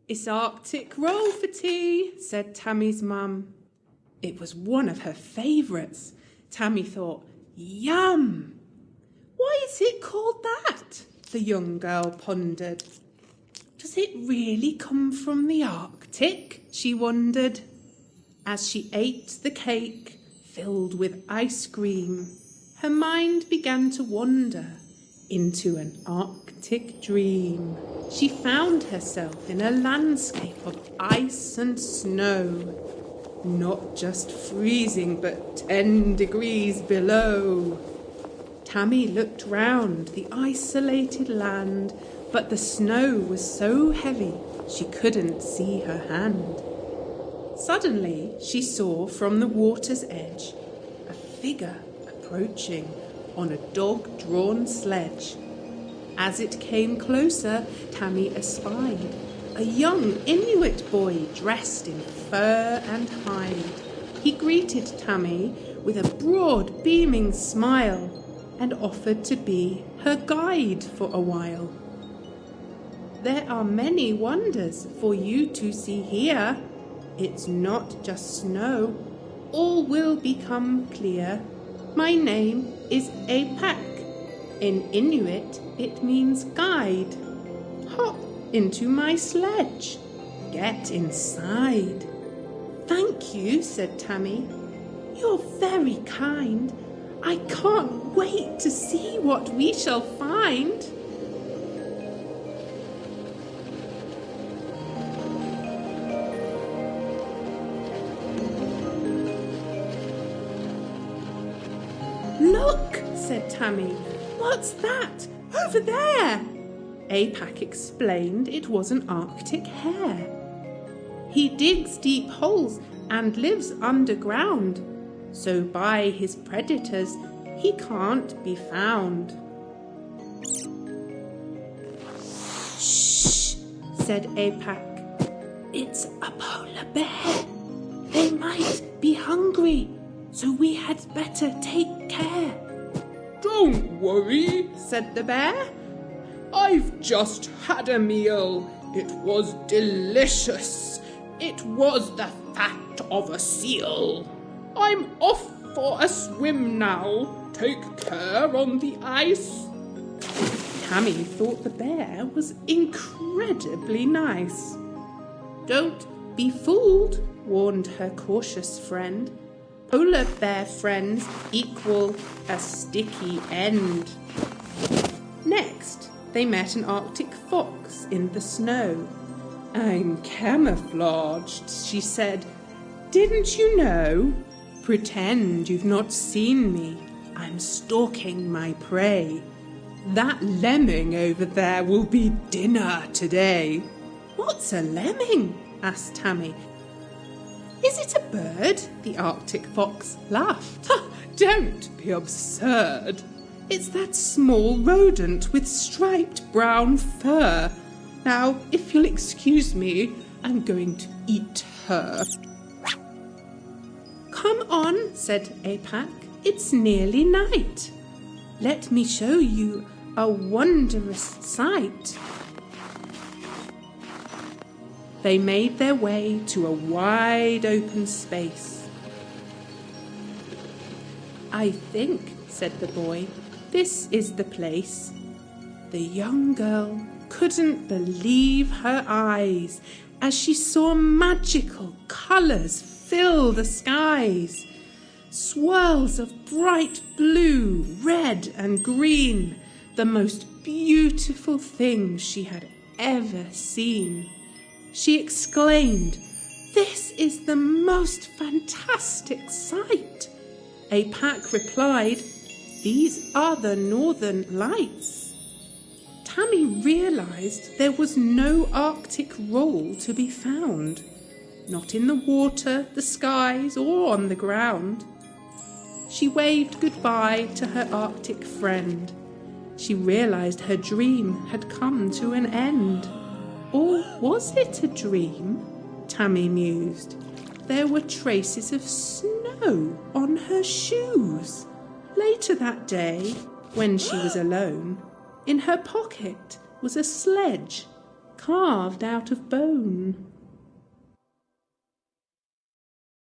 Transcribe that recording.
"It's Arctic roll for tea," said Tammy's mum. It was one of her favourites. Tammy thought, "Yum! Why is it called that?" the young girl pondered. "Does it really come from the Arctic?" she wondered. As she ate the cake filled with ice cream, her mind began to wander into an Arctic dream. She found herself in a landscape of ice and snow, not just freezing but 10 degrees below. Tammy looked round the isolated land, but the snow was so heavy she couldn't see her hand. Suddenly she saw from the water's edge a figure approaching on a dog-drawn sledge. As it came closer, Tammy espied a young Inuit boy dressed in fur and hide. He greeted Tammy with a broad, beaming smile and offered to be her guide for a while. "There are many wonders for you to see here. It's not just snow. All will become clear. My name is Apak. In Inuit, it means guide. Hop into my sledge. Get inside." "Thank you," said Tammy. "You're very kind. I can't wait to see what we shall find." "Look," said Tammy. "What's that? Over there!" Apak explained it was an Arctic hare. "He digs deep holes and lives underground, so by his predators he can't be found." "Shh," said Apak. "It's a polar bear. They might be hungry, so we had better take care." "Don't worry," said the bear. "I've just had a meal. It was delicious. It was the fat of a seal. I'm off for a swim now. Take care on the ice." Tammy thought the bear was incredibly nice. "Don't be fooled," warned her cautious friend. "Polar bear friends equal a sticky end." Next, they met an Arctic fox in the snow. "I'm camouflaged," she said. "Didn't you know? Pretend you've not seen me. I'm stalking my prey. That lemming over there will be dinner today." "What's a lemming?" asked Tammy. "Is it a bird?" the Arctic fox laughed. "Don't be absurd. It's that small rodent with striped brown fur. Now, if you'll excuse me, I'm going to eat her." "Come on," said Apak. "It's nearly night. Let me show you a wondrous sight." They made their way to a wide open space. "I think," said the boy, "this is the place." The young girl couldn't believe her eyes as she saw magical colours fill the skies. Swirls of bright blue, red and green, the most beautiful things she had ever seen. She exclaimed, "This is the most fantastic sight." Apak replied, "These are the northern lights." Tammy realised there was no Arctic roll to be found, not in the water, the skies, or on the ground. She waved goodbye to her Arctic friend. She realised her dream had come to an end. Or was it a dream? Tammy mused. There were traces of snow on her shoes. Later that day, when she was alone, in her pocket was a sledge carved out of bone.